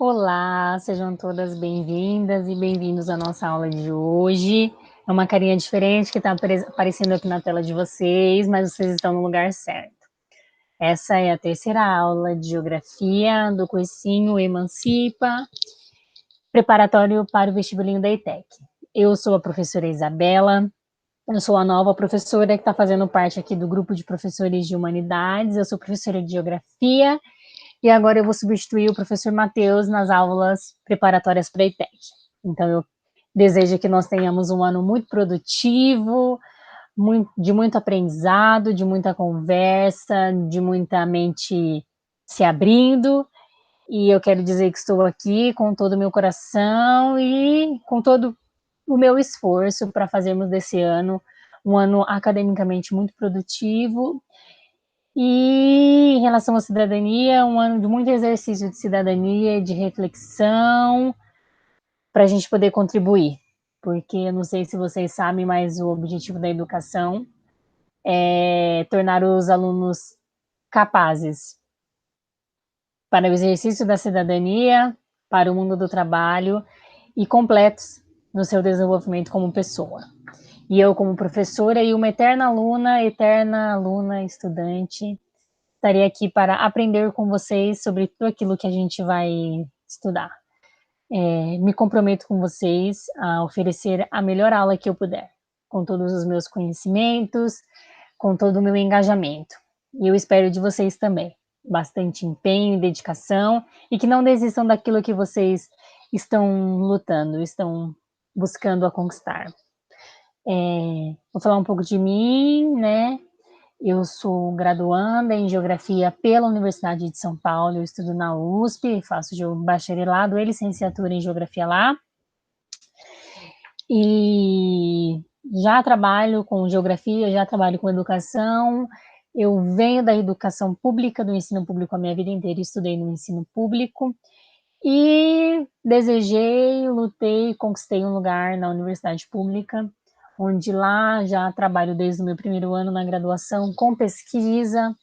Olá, sejam todas bem-vindas e bem-vindos à nossa aula de hoje. É uma carinha diferente que está aparecendo aqui na tela de vocês, mas vocês estão no lugar certo. Essa é a terceira aula de Geografia do cursinho Emancipa, preparatório para o vestibulinho da ETEC. Eu sou a professora Isabela, eu sou a nova professora que está fazendo parte aqui do grupo de professores de Humanidades, eu sou professora de Geografia e agora eu vou substituir o professor Matheus nas aulas preparatórias para a ETEC. Então, eu desejo que nós tenhamos um ano muito produtivo, de muito aprendizado, de muita conversa, de muita mente se abrindo. E eu quero dizer que estou aqui com todo o meu coração e com todo o meu esforço para fazermos desse ano um ano academicamente muito produtivo e em relação à cidadania, um ano de muito exercício de cidadania e de reflexão para a gente poder contribuir. Porque eu não sei se vocês sabem, mas o objetivo da educação é tornar os alunos capazes para o exercício da cidadania, para o mundo do trabalho e completos no seu desenvolvimento como pessoa. E eu, como professora e uma eterna aluna, estudante, estarei aqui para aprender com vocês sobre tudo aquilo que a gente vai estudar. Me comprometo com vocês a oferecer a melhor aula que eu puder, com todos os meus conhecimentos, com todo o meu engajamento. E eu espero de vocês também. Bastante empenho e dedicação, e que não desistam daquilo que vocês estão lutando, estão buscando a conquistar. Vou falar um pouco de mim, né? Eu sou graduanda em Geografia pela Universidade de São Paulo, eu estudo na USP, faço bacharelado e licenciatura em Geografia lá. E já trabalho com Geografia, já trabalho com Educação. Eu venho da educação pública, do ensino público a minha vida inteira, estudei no ensino público. E desejei, lutei, conquistei um lugar na universidade pública, onde lá já trabalho desde o meu primeiro ano na graduação com pesquisa.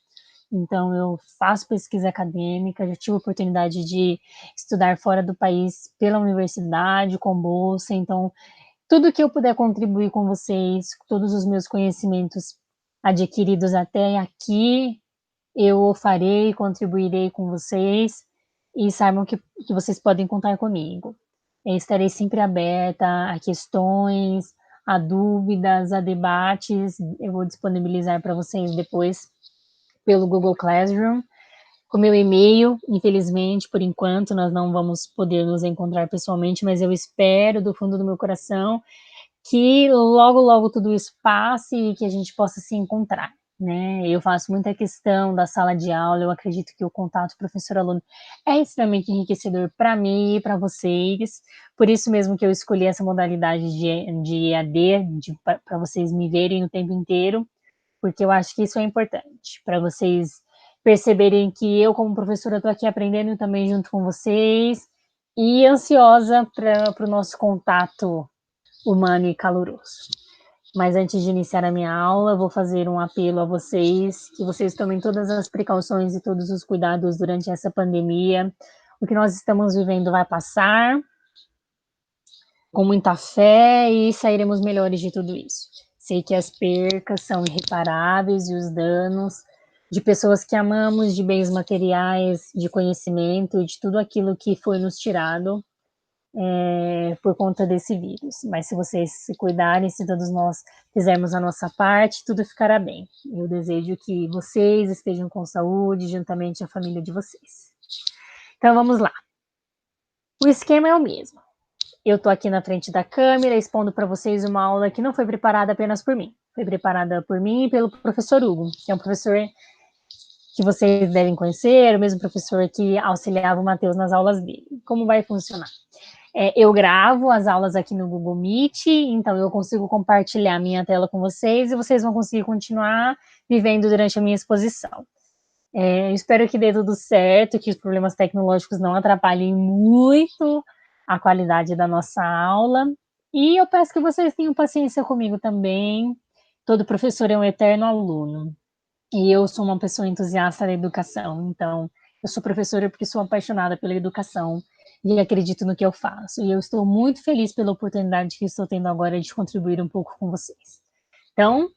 Então, eu faço pesquisa acadêmica, já tive a oportunidade de estudar fora do país pela universidade, com bolsa. Então, tudo que eu puder contribuir com vocês, todos os meus conhecimentos adquiridos até aqui, eu o farei, contribuirei com vocês e saibam que vocês podem contar comigo. Eu estarei sempre aberta a questões, a dúvidas, a debates. Eu vou disponibilizar para vocês depois pelo Google Classroom, com meu e-mail. Infelizmente, por enquanto, nós não vamos poder nos encontrar pessoalmente, mas eu espero do fundo do meu coração que logo, logo tudo isso passe e que a gente possa se encontrar, né? Eu faço muita questão da sala de aula, eu acredito que o contato professor-aluno é extremamente enriquecedor para mim e para vocês, por isso mesmo que eu escolhi essa modalidade de EAD, para vocês me verem o tempo inteiro, porque eu acho que isso é importante, para vocês perceberem que eu, como professora, estou aqui aprendendo também junto com vocês, e ansiosa para o nosso contato humano e caloroso. Mas antes de iniciar a minha aula, vou fazer um apelo a vocês, que vocês tomem todas as precauções e todos os cuidados durante essa pandemia. O que nós estamos vivendo vai passar, com muita fé, e sairemos melhores de tudo isso. Sei que as percas são irreparáveis e os danos de pessoas que amamos, de bens materiais, de conhecimento, de tudo aquilo que foi nos tirado por conta desse vírus. Mas se vocês se cuidarem, se todos nós fizermos a nossa parte, tudo ficará bem. Eu desejo que vocês estejam com saúde, juntamente à família de vocês. Então vamos lá. O esquema é o mesmo. Eu estou aqui na frente da câmera expondo para vocês uma aula que não foi preparada apenas por mim. Foi preparada por mim e pelo professor Hugo, que é um professor que vocês devem conhecer, o mesmo professor que auxiliava o Matheus nas aulas dele. Como vai funcionar? Eu gravo as aulas aqui no Google Meet, então eu consigo compartilhar minha tela com vocês e vocês vão conseguir continuar vivendo durante a minha exposição. Espero que dê tudo certo, que os problemas tecnológicos não atrapalhem muito a qualidade da nossa aula. E eu peço que vocês tenham paciência comigo também. Todo professor é um eterno aluno. E eu sou uma pessoa entusiasta da educação, então eu sou professora porque sou apaixonada pela educação e acredito no que eu faço. E eu estou muito feliz pela oportunidade que estou tendo agora de contribuir um pouco com vocês. Então,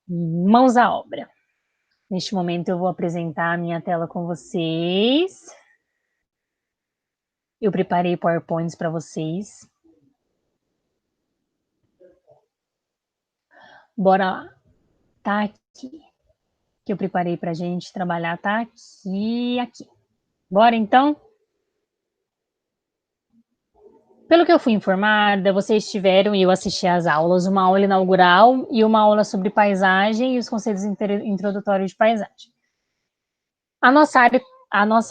mãos à obra. Neste momento eu vou apresentar a minha tela com vocês. Eu preparei PowerPoints para vocês. Bora lá. Tá aqui. Que eu preparei para a gente trabalhar tá aqui e aqui. Bora então? Pelo que eu fui informada, vocês tiveram, e eu assisti às aulas, uma aula inaugural e uma aula sobre paisagem e os conceitos introdutórios de paisagem. A nossa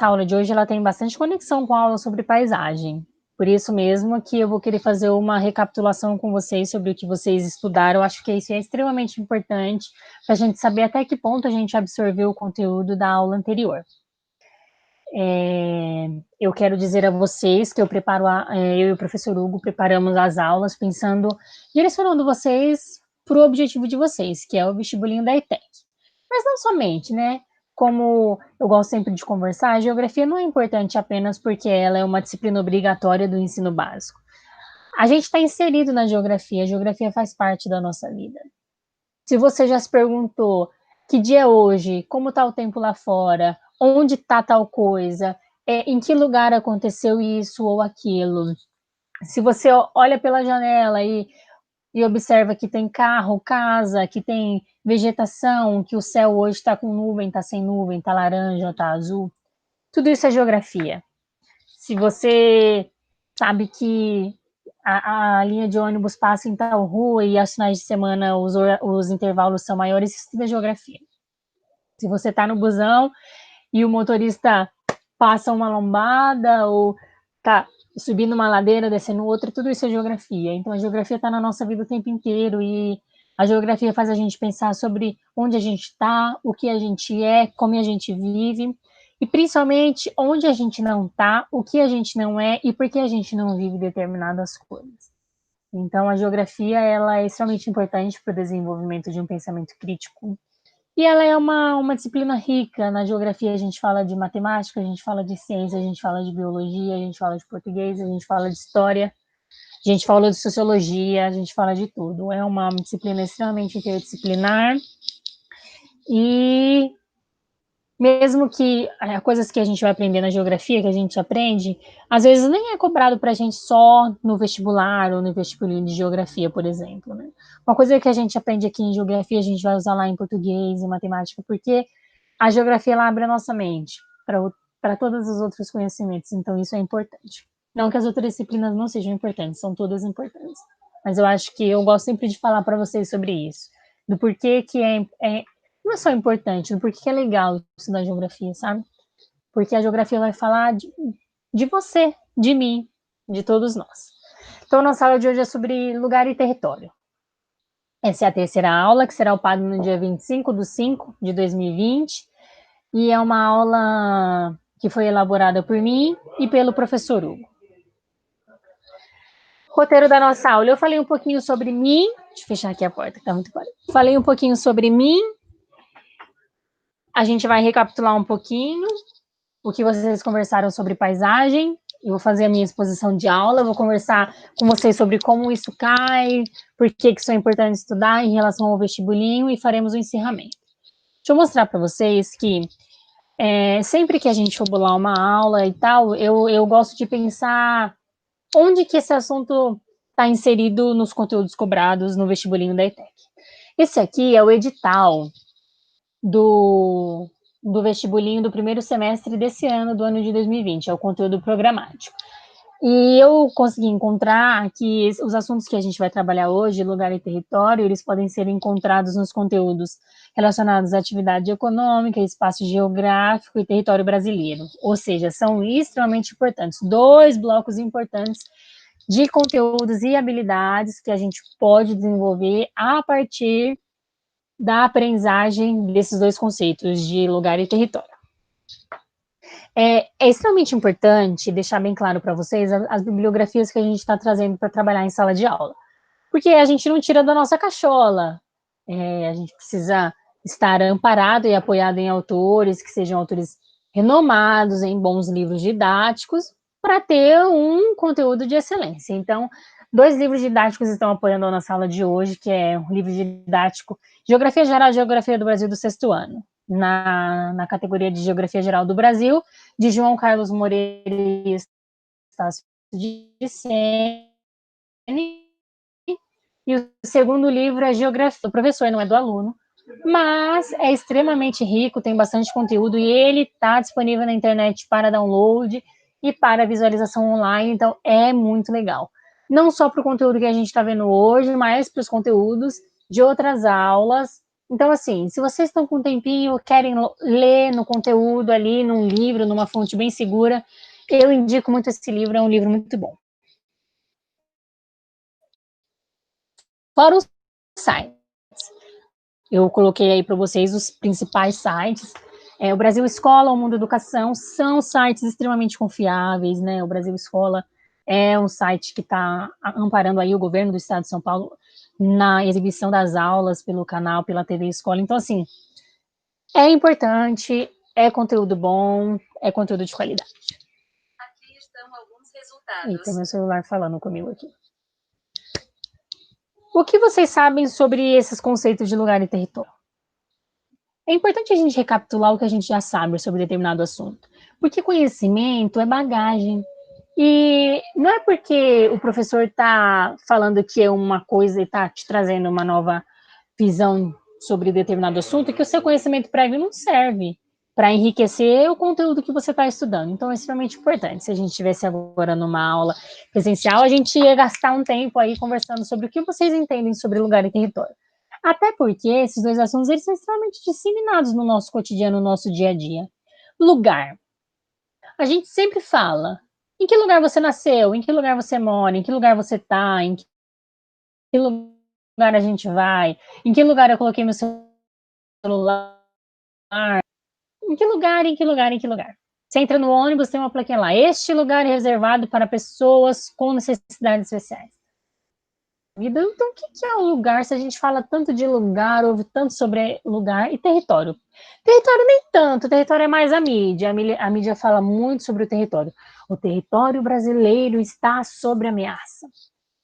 aula de hoje ela tem bastante conexão com a aula sobre paisagem. Por isso mesmo que eu vou querer fazer uma recapitulação com vocês sobre o que vocês estudaram. Eu acho que isso é extremamente importante para a gente saber até que ponto a gente absorveu o conteúdo da aula anterior. Eu quero dizer a vocês que eu e o professor Hugo preparamos as aulas pensando, direcionando vocês para o objetivo de vocês, que é o vestibulinho da ETEC. Mas não somente, né? Como eu gosto sempre de conversar, a geografia não é importante apenas porque ela é uma disciplina obrigatória do ensino básico. A gente está inserido na geografia, a geografia faz parte da nossa vida. Se você já se perguntou que dia é hoje, como está o tempo lá fora, onde está tal coisa, em que lugar aconteceu isso ou aquilo. Se você olha pela janela e observa que tem carro, casa, que tem vegetação, que o céu hoje está com nuvem, está sem nuvem, está laranja, está azul, tudo isso é geografia. Se você sabe que a linha de ônibus passa em tal rua e aos finais de semana os intervalos são maiores, isso tudo é geografia. Se você está no busão e o motorista passa uma lombada ou está subindo uma ladeira, descendo outra, tudo isso é geografia. Então, a geografia está na nossa vida o tempo inteiro e a geografia faz a gente pensar sobre onde a gente está, o que a gente é, como a gente vive e, principalmente, onde a gente não está, o que a gente não é e por que a gente não vive determinadas coisas. Então, a geografia ela é extremamente importante para o desenvolvimento de um pensamento crítico. E ela é uma disciplina rica. Na geografia a gente fala de matemática, a gente fala de ciência, a gente fala de biologia, a gente fala de português, a gente fala de história, a gente fala de sociologia, a gente fala de tudo. É uma disciplina extremamente interdisciplinar e mesmo que coisas que a gente vai aprender na geografia, que a gente aprende, às vezes nem é cobrado para a gente só no vestibular ou no vestibulinho de geografia, por exemplo, né? Uma coisa que a gente aprende aqui em geografia, a gente vai usar lá em português e matemática, porque a geografia ela abre a nossa mente para todos os outros conhecimentos, então isso é importante. Não que as outras disciplinas não sejam importantes, são todas importantes. Mas eu acho que eu gosto sempre de falar para vocês sobre isso, do porquê que não é só importante, do porquê que é legal estudar geografia, sabe? Porque a geografia vai falar de você, de mim, de todos nós. Então, a nossa aula de hoje é sobre lugar e território. Essa é a terceira aula, que será upada no dia 25/5/2020, e é uma aula que foi elaborada por mim e pelo professor Hugo. Roteiro da nossa aula. Eu falei um pouquinho sobre mim. Deixa eu fechar aqui a porta, que tá muito barulho. Falei um pouquinho sobre mim. A gente vai recapitular um pouquinho o que vocês conversaram sobre paisagem. Eu vou fazer a minha exposição de aula, vou conversar com vocês sobre como isso cai, por que isso é importante estudar em relação ao vestibulinho e faremos o encerramento. Deixa eu mostrar para vocês que sempre que a gente for bolar uma aula e tal, eu gosto de pensar onde que esse assunto está inserido nos conteúdos cobrados no vestibulinho da ETEC. Esse aqui é o edital do vestibulinho do primeiro semestre desse ano, do ano de 2020, é o conteúdo programático. E eu consegui encontrar que os assuntos que a gente vai trabalhar hoje, lugar e território, eles podem ser encontrados nos conteúdos relacionados à atividade econômica, espaço geográfico e território brasileiro. Ou seja, são extremamente importantes. 2 blocos importantes de conteúdos e habilidades que a gente pode desenvolver a partir da aprendizagem desses 2 conceitos, de lugar e território. É extremamente importante deixar bem claro para vocês as bibliografias que a gente está trazendo para trabalhar em sala de aula, porque a gente não tira da nossa cachola, a gente precisa estar amparado e apoiado em autores que sejam autores renomados, em bons livros didáticos, para ter um conteúdo de excelência. Então, 2 livros didáticos estão apoiando a nossa aula de hoje, que é um livro didático Geografia Geral e Geografia do Brasil do sexto ano, na categoria de Geografia Geral do Brasil, de João Carlos Moreira e Estácio de Sene. E o segundo livro é Geografia do professor, não é do aluno, mas é extremamente rico, tem bastante conteúdo e ele está disponível na internet para download e para visualização online, então é muito legal. Não só para o conteúdo que a gente está vendo hoje, mas para os conteúdos de outras aulas. Então, assim, se vocês estão com um tempinho, querem ler no conteúdo ali, num livro, numa fonte bem segura, eu indico muito esse livro, é um livro muito bom. Fora os sites. Eu coloquei aí para vocês os principais sites. O Brasil Escola, o Mundo Educação, são sites extremamente confiáveis, né? O Brasil Escola é um site que está amparando aí o governo do estado de São Paulo na exibição das aulas pelo canal, pela TV Escola. Então, assim, é importante, é conteúdo bom, é conteúdo de qualidade. Aqui estão alguns resultados. Eita, meu celular falando comigo aqui. O que vocês sabem sobre esses conceitos de lugar e território? É importante a gente recapitular o que a gente já sabe sobre determinado assunto, porque conhecimento é bagagem. E não é porque o professor está falando que é uma coisa e está te trazendo uma nova visão sobre determinado assunto que o seu conhecimento prévio não serve para enriquecer o conteúdo que você está estudando. Então, é extremamente importante. Se a gente estivesse agora numa aula presencial, a gente ia gastar um tempo aí conversando sobre o que vocês entendem sobre lugar e território. Até porque esses dois assuntos eles são extremamente disseminados no nosso cotidiano, no nosso dia a dia. Lugar. A gente sempre fala em que lugar você nasceu, em que lugar você mora, em que lugar você está, em que lugar a gente vai, em que lugar eu coloquei meu celular, em que lugar, em que lugar, em que lugar. Você entra no ônibus, tem uma plaquinha lá, este lugar é reservado para pessoas com necessidades especiais. Então, o que é o lugar? Se a gente fala tanto de lugar, ouve tanto sobre lugar e território. Território nem tanto, território é mais a mídia. A mídia fala muito sobre o território. O território brasileiro está sob ameaça.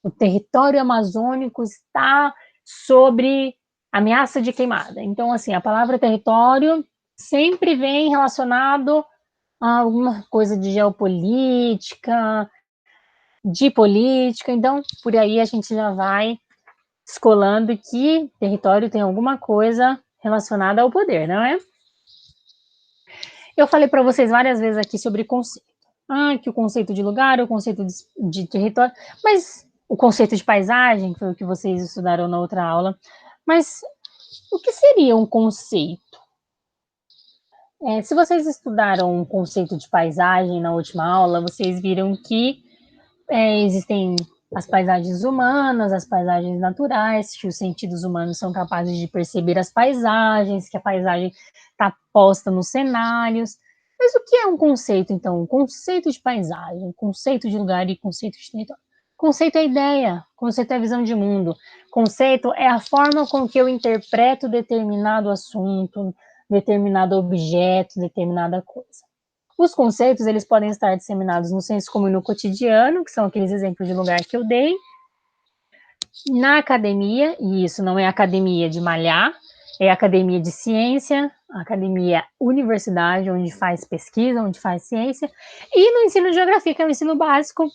O território amazônico está sobre ameaça de queimada. Então, assim, a palavra território sempre vem relacionado a alguma coisa de geopolítica, de política. Então, por aí a gente já vai descolando que território tem alguma coisa relacionada ao poder, não é? Eu falei para vocês várias vezes aqui sobre conceito. Que o conceito de lugar, o conceito de território, mas o conceito de paisagem, que foi o que vocês estudaram na outra aula. Mas o que seria um conceito? Se vocês estudaram um conceito de paisagem na última aula, vocês viram que existem as paisagens humanas, as paisagens naturais, que os sentidos humanos são capazes de perceber as paisagens, que a paisagem está posta nos cenários. Mas o que é um conceito, então? Um conceito de paisagem, conceito de lugar e conceito de território. Conceito é ideia, conceito é visão de mundo. Conceito é a forma com que eu interpreto determinado assunto, determinado objeto, determinada coisa. Os conceitos, eles podem estar disseminados no senso comum e no cotidiano, que são aqueles exemplos de lugar que eu dei, na academia, e isso não é academia de malhar, é academia de ciência, academia universidade, onde faz pesquisa, onde faz ciência, e no ensino de geografia, que é o ensino básico,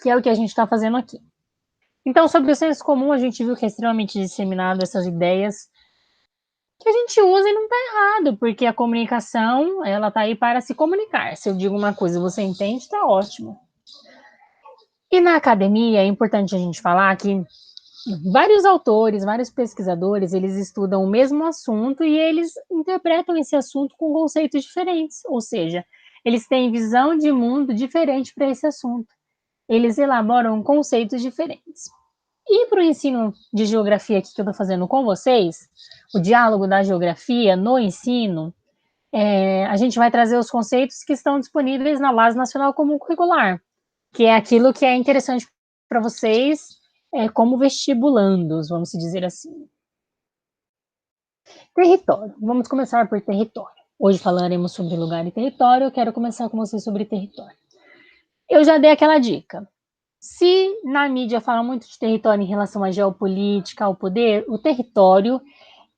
que é o que a gente está fazendo aqui. Então, sobre o senso comum, a gente viu que é extremamente disseminado essas ideias que a gente usa e não está errado, porque a comunicação, ela está aí para se comunicar. Se eu digo uma coisa e você entende, está ótimo. E na academia, é importante a gente falar que vários autores, vários pesquisadores, eles estudam o mesmo assunto e eles interpretam esse assunto com conceitos diferentes, ou seja, eles têm visão de mundo diferente para esse assunto. Eles elaboram conceitos diferentes. E para o ensino de geografia aqui que eu estou fazendo com vocês, o diálogo da geografia no ensino, a gente vai trazer os conceitos que estão disponíveis na Base Nacional Comum Curricular, que é aquilo que é interessante para vocês como vestibulandos, vamos dizer assim. Território. Vamos começar por território. Hoje falaremos sobre lugar e território. Eu quero começar com vocês sobre território. Eu já dei aquela dica. Se na mídia fala muito de território em relação à geopolítica, ao poder, o território,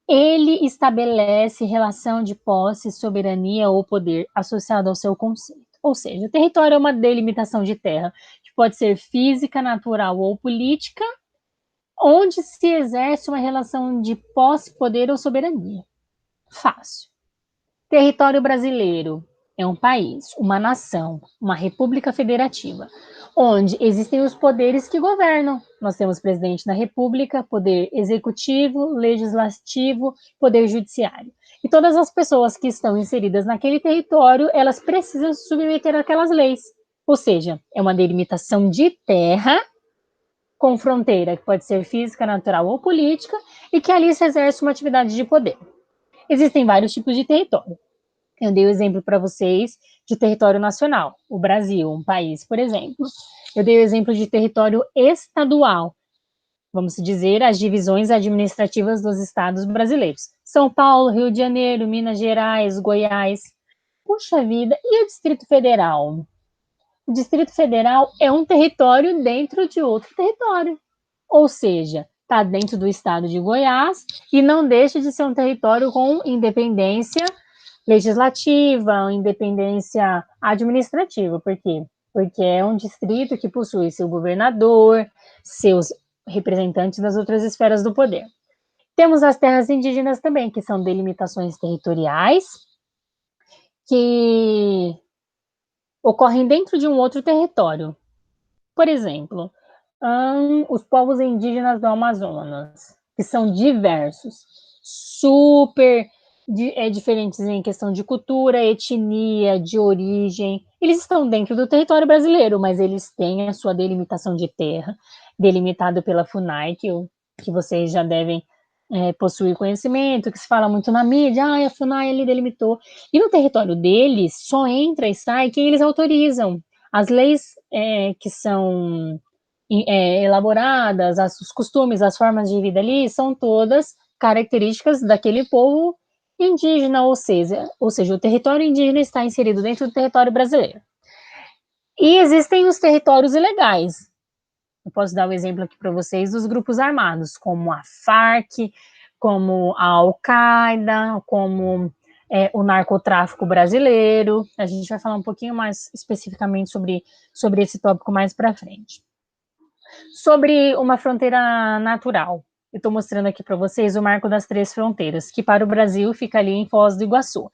ele estabelece relação de posse, soberania ou poder associado ao seu conceito. Ou seja, o território é uma delimitação de terra, que pode ser física, natural ou política, onde se exerce uma relação de posse, poder ou soberania. Fácil. Território brasileiro é um país, uma nação, uma república federativa, onde existem os poderes que governam. Nós temos presidente da república, poder executivo, legislativo, poder judiciário. E todas as pessoas que estão inseridas naquele território, elas precisam se submeter àquelas leis. Ou seja, é uma delimitação de terra com fronteira, que pode ser física, natural ou política, e que ali se exerce uma atividade de poder. Existem vários tipos de território. Eu dei o exemplo para vocês de território nacional, o Brasil, um país, por exemplo. Eu dei o exemplo de território estadual, vamos dizer, as divisões administrativas dos estados brasileiros. São Paulo, Rio de Janeiro, Minas Gerais, Goiás. Puxa vida, e o Distrito Federal? O Distrito Federal é um território dentro de outro território. Ou seja, está dentro do estado de Goiás e não deixa de ser um território com independência legislativa, independência administrativa. Por quê? Porque é um distrito que possui seu governador, seus representantes das outras esferas do poder. Temos as terras indígenas também, que são delimitações territoriais que ocorrem dentro de um outro território. Por exemplo, os povos indígenas do Amazonas, que são diversos, super diferentes em questão de cultura, etnia, de origem. Eles estão dentro do território brasileiro, mas eles têm a sua delimitação de terra, delimitado pela FUNAI, que vocês já devem possuir conhecimento, que se fala muito na mídia, a FUNAI ele delimitou. E no território deles, só entra e sai quem eles autorizam. As leis que são elaboradas, os costumes, as formas de vida ali, são todas características daquele povo indígena, ou seja, o território indígena está inserido dentro do território brasileiro. E existem os territórios ilegais. Eu posso dar um exemplo aqui para vocês dos grupos armados, como a FARC, como a Al-Qaeda, como o narcotráfico brasileiro. A gente vai falar um pouquinho mais especificamente sobre esse tópico mais para frente. Sobre uma fronteira natural, eu estou mostrando aqui para vocês o Marco das Três Fronteiras, que para o Brasil fica ali em Foz do Iguaçu.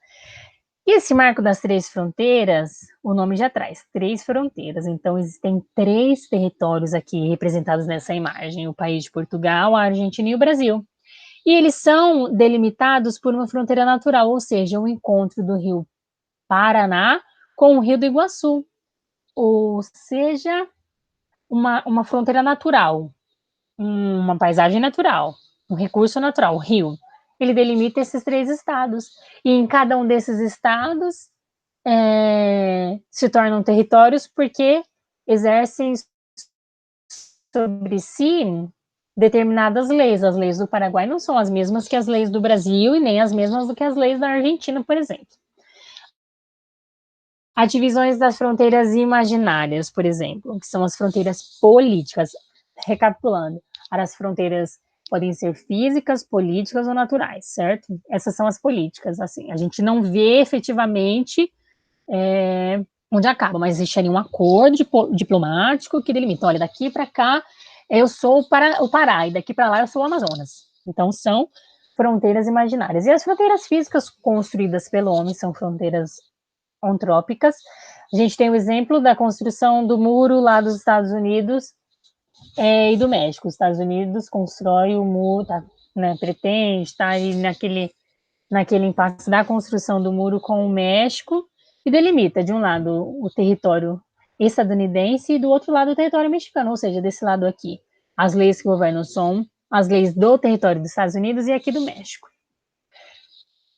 E esse Marco das Três Fronteiras, o nome já traz, três fronteiras. Então, existem três territórios aqui representados nessa imagem, o país de Portugal, a Argentina e o Brasil. E eles são delimitados por uma fronteira natural, ou seja, o encontro do rio Paraná com o rio do Iguaçu. Ou seja, uma fronteira natural, uma paisagem natural, um recurso natural, o rio. Ele delimita esses três estados. E em cada um desses estados se tornam territórios porque exercem sobre si determinadas leis. As leis do Paraguai não são as mesmas que as leis do Brasil e nem as mesmas do que as leis da Argentina, por exemplo. Há divisões das fronteiras imaginárias, por exemplo, que são as fronteiras políticas. Recapitulando, as fronteiras podem ser físicas, políticas ou naturais, certo? Essas são as políticas, assim. A gente não vê efetivamente onde acaba, mas existe ali um acordo diplomático que delimita, olha, daqui para cá eu sou o Pará, e daqui para lá eu sou o Amazonas. Então, são fronteiras imaginárias. E as fronteiras físicas construídas pelo homem são fronteiras antrópicas. A gente tem o exemplo da construção do muro lá dos Estados Unidos e do México. Os Estados Unidos constrói o muro, pretende estar aí naquele impasse da construção do muro com o México, e delimita, de um lado, o território estadunidense e do outro lado o território mexicano, ou seja, desse lado aqui, as leis que governam são as leis do território dos Estados Unidos e aqui do México.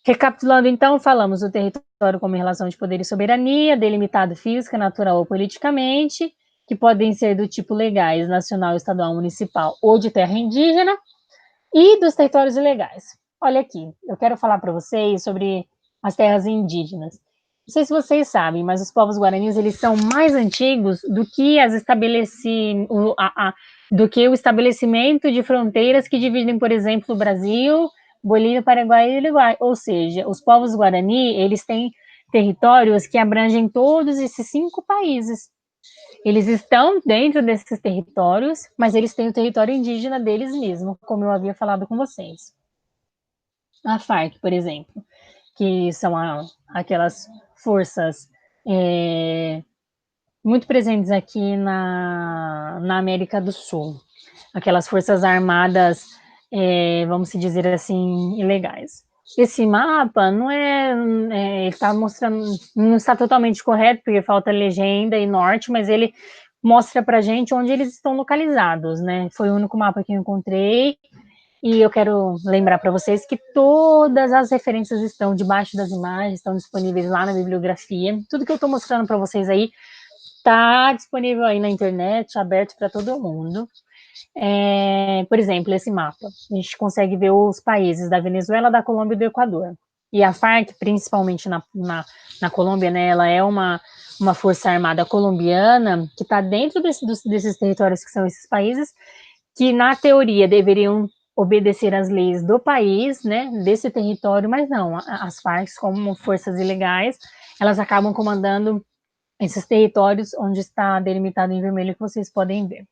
Recapitulando, então, falamos do território como relação de poder e soberania, delimitado física, natural ou politicamente, que podem ser do tipo legais, nacional, estadual, municipal ou de terra indígena, e dos territórios ilegais. Olha aqui, eu quero falar para vocês sobre as terras indígenas. Não sei se vocês sabem, mas os povos guaranis, eles são mais antigos do que do que o estabelecimento de fronteiras que dividem, por exemplo, o Brasil, Bolívia, Paraguai e Uruguai. Ou seja, os povos guarani, eles têm territórios que abrangem todos esses 5 países. Eles estão dentro desses territórios, mas eles têm o território indígena deles mesmo, como eu havia falado com vocês. A FARC, por exemplo, que são aquelas forças muito presentes aqui na América do Sul, aquelas forças armadas, vamos dizer assim, ilegais. Esse mapa ele está mostrando, não está totalmente correto, porque falta legenda e norte, mas ele mostra para gente onde eles estão localizados, né? Foi o único mapa que eu encontrei, e eu quero lembrar para vocês que todas as referências estão debaixo das imagens, estão disponíveis lá na bibliografia. Tudo que eu estou mostrando para vocês aí está disponível aí na internet, aberto para todo mundo. Por exemplo, esse mapa, a gente consegue ver os países da Venezuela, da Colômbia e do Equador. E a FARC, principalmente na Colômbia, né, ela é uma força armada colombiana que está dentro desses territórios que são esses países, que na teoria deveriam obedecer às leis do país, né, desse território, mas não, as Farc, como forças ilegais, elas acabam comandando esses territórios onde está delimitado em vermelho que vocês podem ver.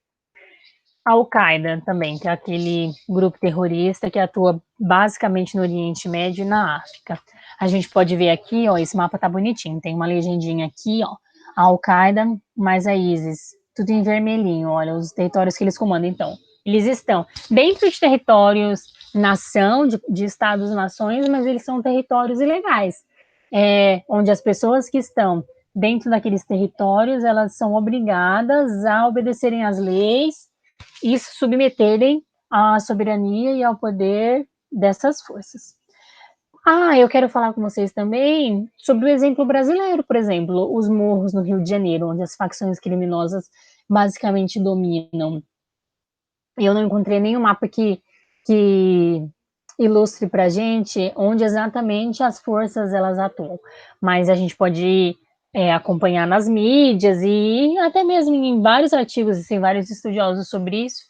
A Al-Qaeda também, que é aquele grupo terrorista que atua basicamente no Oriente Médio e na África. A gente pode ver aqui, ó, esse mapa tá bonitinho, tem uma legendinha aqui, ó, a Al-Qaeda mais a ISIS, tudo em vermelhinho, olha, os territórios que eles comandam. Então, eles estão dentro de territórios nação, de estados-nações, mas eles são territórios ilegais, onde as pessoas que estão dentro daqueles territórios, elas são obrigadas a obedecerem às leis e se submeterem à soberania e ao poder dessas forças. Eu quero falar com vocês também sobre o exemplo brasileiro, por exemplo, os morros no Rio de Janeiro, onde as facções criminosas basicamente dominam. Eu não encontrei nenhum mapa que ilustre para a gente onde exatamente as forças elas atuam, mas a gente pode acompanhar nas mídias e até mesmo em vários artigos, tem vários estudiosos sobre isso,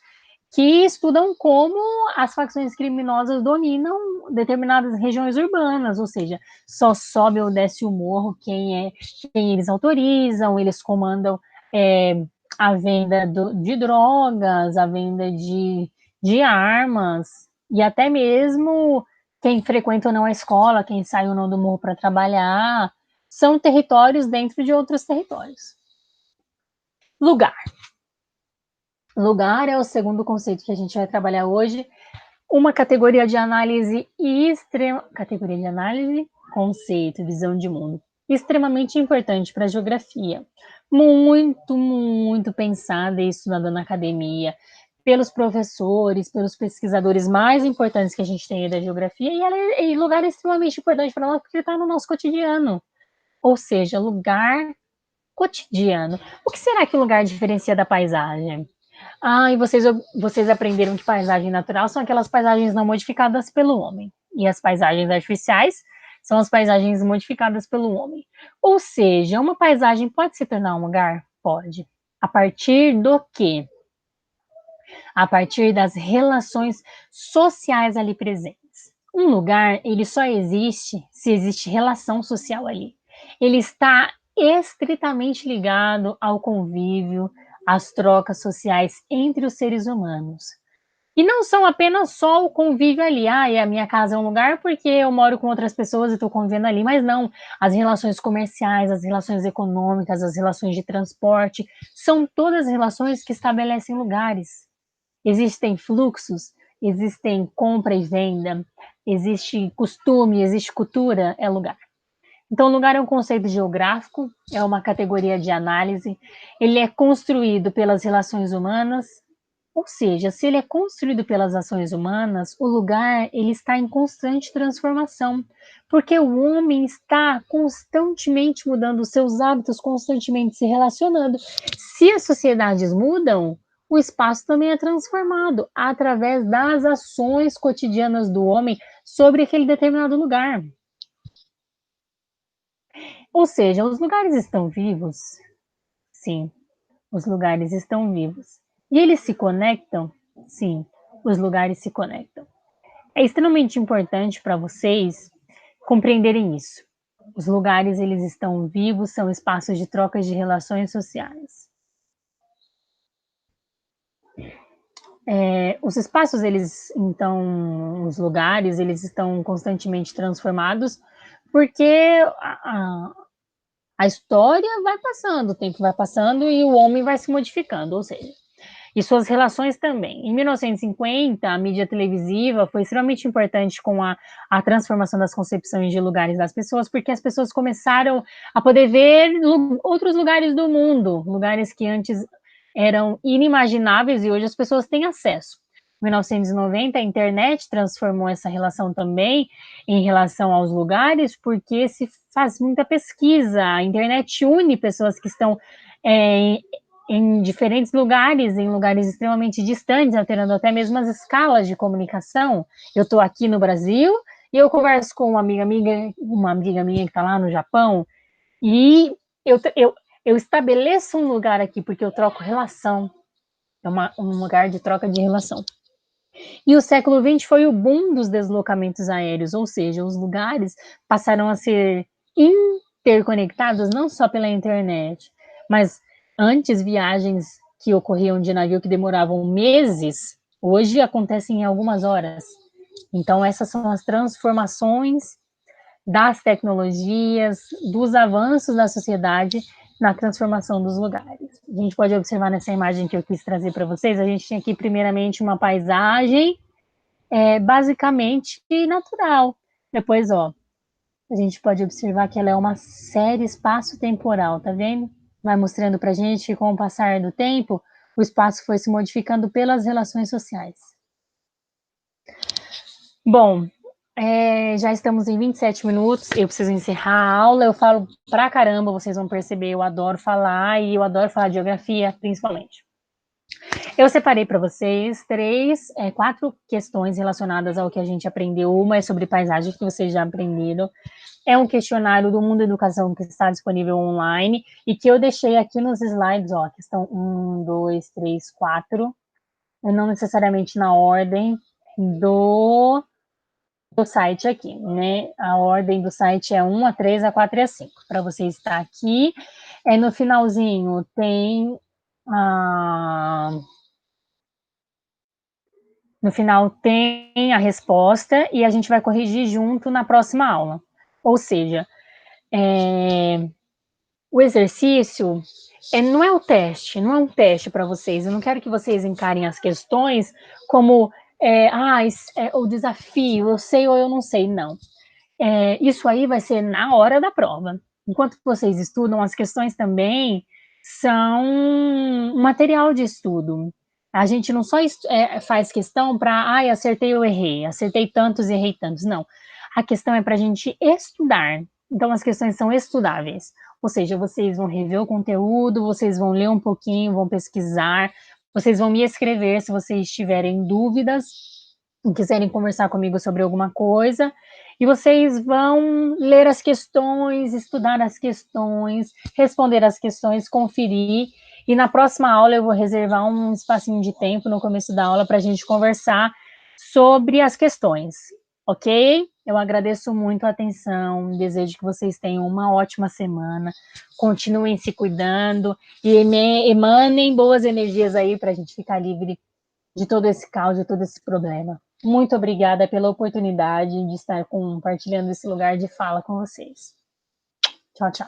que estudam como as facções criminosas dominam determinadas regiões urbanas, ou seja, só sobe ou desce o morro quem eles autorizam, eles comandam a venda de drogas, a venda de armas, e até mesmo quem frequenta ou não a escola, quem sai ou não do morro para trabalhar, são territórios dentro de outros territórios. Lugar. Lugar é o segundo conceito que a gente vai trabalhar hoje, uma categoria de análise categoria de análise, conceito, visão de mundo, extremamente importante para a geografia, muito, muito pensada e estudada na academia, pelos professores, pelos pesquisadores mais importantes que a gente tem da geografia, e ela é lugar extremamente importante para nós porque está no nosso cotidiano, ou seja, lugar cotidiano. O que será que o lugar diferencia da paisagem? E vocês aprenderam que paisagem natural são aquelas paisagens não modificadas pelo homem. E as paisagens artificiais são as paisagens modificadas pelo homem. Ou seja, uma paisagem pode se tornar um lugar? Pode. A partir do quê? A partir das relações sociais ali presentes. Um lugar, ele só existe se existe relação social ali. Ele está estritamente ligado ao convívio, às trocas sociais entre os seres humanos. E não são apenas só o convívio ali, e a minha casa é um lugar porque eu moro com outras pessoas e estou convivendo ali, mas não, as relações comerciais, as relações econômicas, as relações de transporte, são todas relações que estabelecem lugares. Existem fluxos, existem compra e venda, existe costume, existe cultura, é lugar. Então, lugar é um conceito geográfico, é uma categoria de análise, ele é construído pelas relações humanas, ou seja, se ele é construído pelas ações humanas, o lugar ele está em constante transformação, porque o homem está constantemente mudando os seus hábitos, constantemente se relacionando. Se as sociedades mudam, o espaço também é transformado através das ações cotidianas do homem sobre aquele determinado lugar. Ou seja, os lugares estão vivos? Sim, os lugares estão vivos. E eles se conectam? Sim, os lugares se conectam. É extremamente importante para vocês compreenderem isso. Os lugares, eles estão vivos, são espaços de troca de relações sociais. Os espaços, eles, então, os lugares, eles estão constantemente transformados, porque a história vai passando, o tempo vai passando e o homem vai se modificando, ou seja, e suas relações também. Em 1950, a mídia televisiva foi extremamente importante com a transformação das concepções de lugares das pessoas, porque as pessoas começaram a poder ver outros lugares do mundo, lugares que antes eram inimagináveis e hoje as pessoas têm acesso. Em 1990, a internet transformou essa relação também em relação aos lugares, porque se faz muita pesquisa. A internet une pessoas que estão é, em diferentes lugares, em lugares extremamente distantes, alterando até mesmo as escalas de comunicação. Eu estou aqui no Brasil e eu converso com uma amiga minha que está lá no Japão, e eu estabeleço um lugar aqui porque eu troco relação. É um lugar de troca de relação. E o século XX foi o boom dos deslocamentos aéreos, ou seja, os lugares passaram a ser interconectados não só pela internet, mas antes viagens que ocorriam de navio que demoravam meses, hoje acontecem em algumas horas. Então essas são as transformações das tecnologias, dos avanços da sociedade na transformação dos lugares. A gente pode observar nessa imagem que eu quis trazer para vocês, a gente tem aqui primeiramente uma paisagem basicamente natural. Depois, ó, a gente pode observar que ela é uma série espaço-temporal, tá vendo? Vai mostrando pra gente que com o passar do tempo, o espaço foi se modificando pelas relações sociais. Bom, já estamos em 27 minutos, eu preciso encerrar a aula, eu falo pra caramba, vocês vão perceber, eu adoro falar e eu adoro falar de geografia, principalmente. Eu separei para vocês quatro questões relacionadas ao que a gente aprendeu. Uma é sobre paisagem, que vocês já aprenderam. É um questionário do Mundo Educação que está disponível online e que eu deixei aqui nos slides, ó, questão 1, 2, 3, 4, não necessariamente na ordem do site aqui, né? A ordem do site é 1, a 3, a 4 e a 5. Para você estar aqui, no finalzinho tem a... No final tem a resposta e a gente vai corrigir junto na próxima aula. Ou seja, o exercício não é o teste, não é um teste para vocês. Eu não quero que vocês encarem as questões como o desafio, eu sei ou eu não sei, não. Isso aí vai ser na hora da prova. Enquanto vocês estudam, as questões também são um material de estudo. A gente não só faz questão para, acertei ou errei, acertei tantos e errei tantos. Não. A questão é para a gente estudar. Então, as questões são estudáveis. Ou seja, vocês vão rever o conteúdo, vocês vão ler um pouquinho, vão pesquisar, vocês vão me escrever se vocês tiverem dúvidas, quiserem conversar comigo sobre alguma coisa, e vocês vão ler as questões, estudar as questões, responder as questões, conferir, e na próxima aula eu vou reservar um espacinho de tempo no começo da aula para a gente conversar sobre as questões, ok? Eu agradeço muito a atenção, desejo que vocês tenham uma ótima semana, continuem se cuidando e emanem boas energias aí para a gente ficar livre de todo esse caos, de todo esse problema. Muito obrigada pela oportunidade de estar compartilhando esse lugar de fala com vocês. Tchau, tchau.